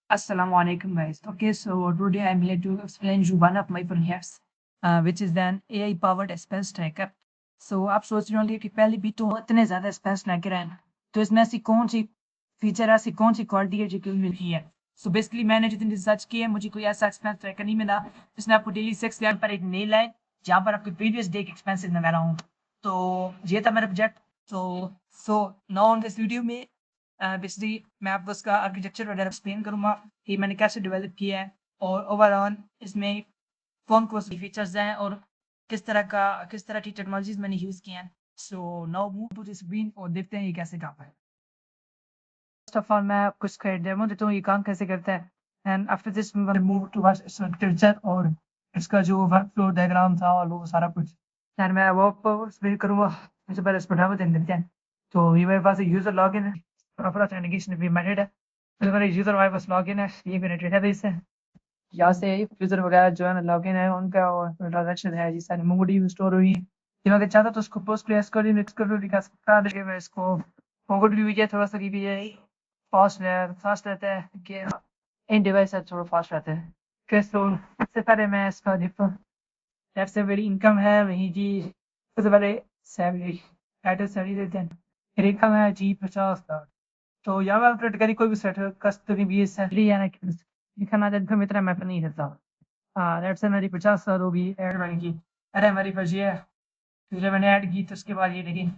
Assalamualaikum guys. Okay, so today I'm here to explain you one of my projects, which is an AI powered spell tracker. So आप सोच रहे होंगे कि पहले भी तो इतने ज़्यादा स्पेस ट्रैकर हैं, तो इसमें ऐसी कौन सी फीचर ऐसी कौन सी क्वालिटी है जो कि मिली है। सो बेसिकली मैंने जितनी रिसर्च की है मुझे कोई ऐसा एक्सपेंस ट्रैकर नहीं मिला जिसने आपको डेली 6 पर एक मेल है जहाँ पर आपके प्रीवियस डे के एक्सपेंसेस मैं रहा हूँ। तो ये था मेरा project. So now on this video में बेसिकली मैं आपको उसका आर्किटेक्चर वगैरह एक्सप्लेन करूँगा कि मैंने कैसे डेवलप किया है और ओवरऑल इसमें कौन कौन से फीचर्स हैं और किस तरह की टेक्नोलॉजीज मैंने यूज़ की हैं। So now move to this screen और देखते हैं ये कैसे काम है। फर्स्ट ऑफ ऑल मैं आपको इसका डेमो देता हूँ ये काम कैसे करता है and after this move to architecture और इसका जो वर्क फ्लो डायग्राम था और वो सारा कुछ यार मैं वो एक्सप्लेन करूँगा। सबसे पहले इस बढ़ावा देने देते हैं। तो ये मेरे पास एक यूज़र लॉगिन है, प्रॉपर ऑथेंटिकेशन भी मैनेड है। तो मेरा यूज़र हमारे पास लॉगिन है, ये मेरा डेटाबेस है। यहाँ से यूज़र वगैरह जो है ना लॉगिन है उनका और ट्रांजैक्शन है जी सारी मोंगोडीबी स्टोर हुई। जब अगर चाहता तो उसको पोस्टग्रेसक्यूएल मिक्स कर दिखा सकता है। मैं इसको मोंगोडीबी है थोड़ा सा भी है फास्ट रहता है कि इन डिवाइस है थोड़ा फास्ट रहता है। तो सबसे पहले मैं इसका लेफ्ट से मेरी इनकम है वही जी, सबसे पहले सैलरी एड्रेस सैलरी देते हैं। फिर इनकम है जी 50,000। तो यहाँ पर अपडेट करी कोई भी सेट कस्तूरी भी सैलरी है ना लिखा ना इनकम इतना मैं नहीं देता। हाँ लेफ्ट से मेरी 50,000 होगी ऐड बनेगी। अरे हमारी पास ये है, फिर जब मैंने ऐड की तो उसके बाद ये देखिए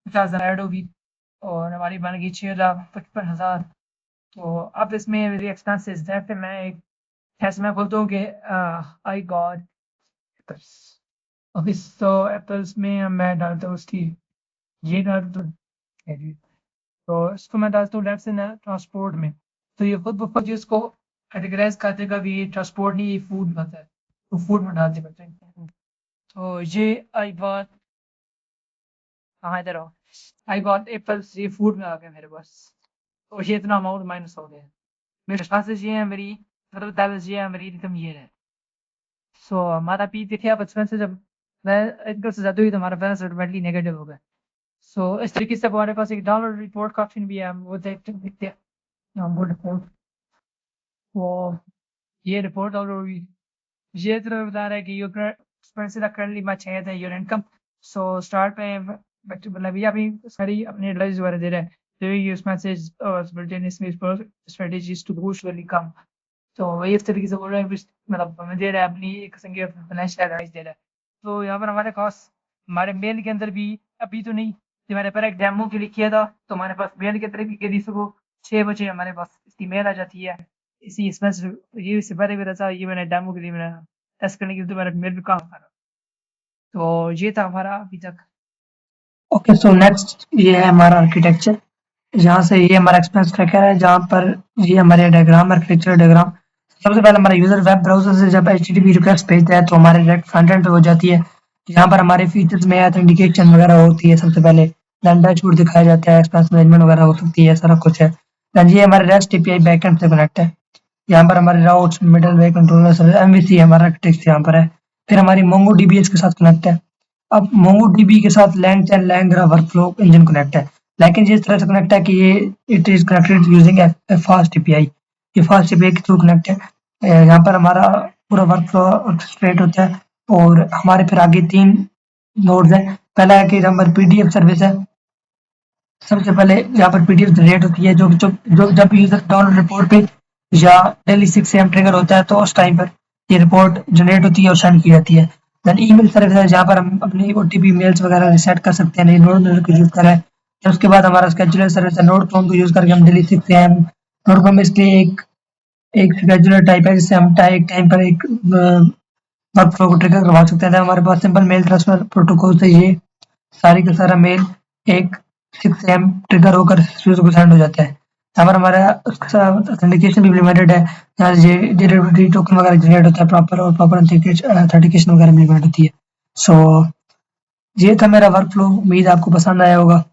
50,000 ऐड होगी और हमारी बन गई 6,55,000। तो अब इसमें मेरी एक्सपेंसेस लेफ्ट मैं एक ऐसे मैं बोलता हूँ कि आई गॉड ओके। सो एप्पल्स में मैं डालता हूँ उसकी ये डालता हूँ तो इसको मैं डालता हूँ लेफ्ट से ना ट्रांसपोर्ट में। तो ये खुद ब खुद जिसको कैटेगराइज करते का भी ट्रांसपोर्ट नहीं ये फूड होता है तो फूड में डालते पड़ते हैं। तो ये आई गॉट हाँ इधर आओ आई गॉट एप्पल्स ये फूड में आ गया मेरे पास। तो ये इतना अमाउंट माइनस हो गया। मेरे पास ये है मेरी मतलब बैलेंस ये है मेरी इनकम ये है। सो हमारा पी देखिए आप बचपन से जब मैं इनकम से ज़्यादा हुई तो हमारा बैलेंस ऑटोमेटिकली नेगेटिव हो गया। सो इस तरीके से हमारे पास एक डाउनलोड रिपोर्ट का ऑप्शन भी है, हम वो देखते हैं वो रिपोर्ट। वो ये रिपोर्ट डाउनलोड हुई ये तरह बता रहा है कि your expenses are currently much higher than your income. So start पे मतलब ये अभी सारी अपनी एडवाइस वगैरह दे रहा है। तो ये expenses strategies to boost your income. तो वही इस तरीके से बोल रहा है मतलब हमें दे रहा है अपनी एक किस्म की फाइनेंशियल एडवाइस दे रहा है। तो यहाँ पर हमारे पास हमारे मेल के अंदर भी अभी तो नहीं जो मैंने पहले एक डेमो के लिए किया था तो हमारे पास मेल के अंदर भी के दी सुबह 6 बजे हमारे पास इसकी मेल आ जाती है। इसी एक्सपेंस ये इससे पहले भी रहा ये मैंने डेमो के लिए मैंने टेस्ट करने के लिए तो मेरा मेल भी काम करा। तो ये था हमारा अभी तक। ओके सो नेक्स्ट ये है हमारा आर्किटेक्चर। यहाँ से ये हमारा एक्सपेंस ट्रैकर है जहाँ पर ये हमारे डायग्राम आर्किटेक्चर डायग्राम। सबसे पहले हमारा यूजर वेब ब्राउजर से जब HTTP रिक्वेस्ट भेजता है तो हमारे डायरेक्ट फ्रंट एंड पे हो जाती है। यहाँ पर हमारे फीचर्स में ऑथेंटिकेशन वगैरह होती है। सबसे पहले देन डैशबोर्ड दिखाया जाता है, एक्सपेंस मैनेजमेंट वगैरह हो सकती है, सारा कुछ है। देन ये हमारे रेस्ट API बैकएंड से कनेक्ट है। यहाँ पर हमारे राउट्स मिडलवेयर कंट्रोलर MVC हमारा आर्किटेक्चर यहाँ पर है। फिर हमारी MongoDB इसके साथ कनेक्ट है। अब MongoDB के साथ LangChain Langra workflow engine connect है, लेकिन जिस तरह से कनेक्ट है कि ये it is connected using fast API। ये फास्ट API के थ्रू कनेक्ट है। यहाँ पर हमारा पूरा वर्कफ्लो ऑर्केस्ट्रेट होता है और हमारे फिर आगे 3 नोड्स हैं। पहला है कि यहाँ पर PDF सर्विस है। सबसे पहले यहाँ पर PDF जनरेट होती है जो जब यूजर डाउनलोड रिपोर्ट पे या डेली 6 AM ट्रिगर होता है तो उस टाइम पर ये रिपोर्ट जनरेट होती है और सेंड की जाती है। देन ईमेल सर्विस है जहाँ पर हम अपनी OTP मेल्स वगैरह रिसेट कर सकते हैं नोड को यूज करें। फिर उसके बाद हमारा स्केड्यूलर सर्विस है नोड को यूज करके हम डेली 6 AM नोड को इसलिए एक शेड्यूलर टाइप है जिससे हम एक टाइम पर एक वर्कफ्लो को ट्रिगर करवा सकते हैं। हमारे पास सिंपल मेल ट्रांसफर प्रोटोकॉल से ये सारी का सारा मेल एक 6 AM ट्रिगर होकर यूजर को सेंड हो जाता है। यहाँ पर हमारा ऑथेंटिकेशन भी इम्प्लीमेंटेड है। यहाँ जे टोकन वगैरह जनरेट होता है प्रॉपर और प्रॉपर ऑथेंटिकेशन वगैरह इम्प्लीमेंट होती है। सो ये था मेरा वर्कफ्लो, उम्मीद आपको पसंद आया होगा।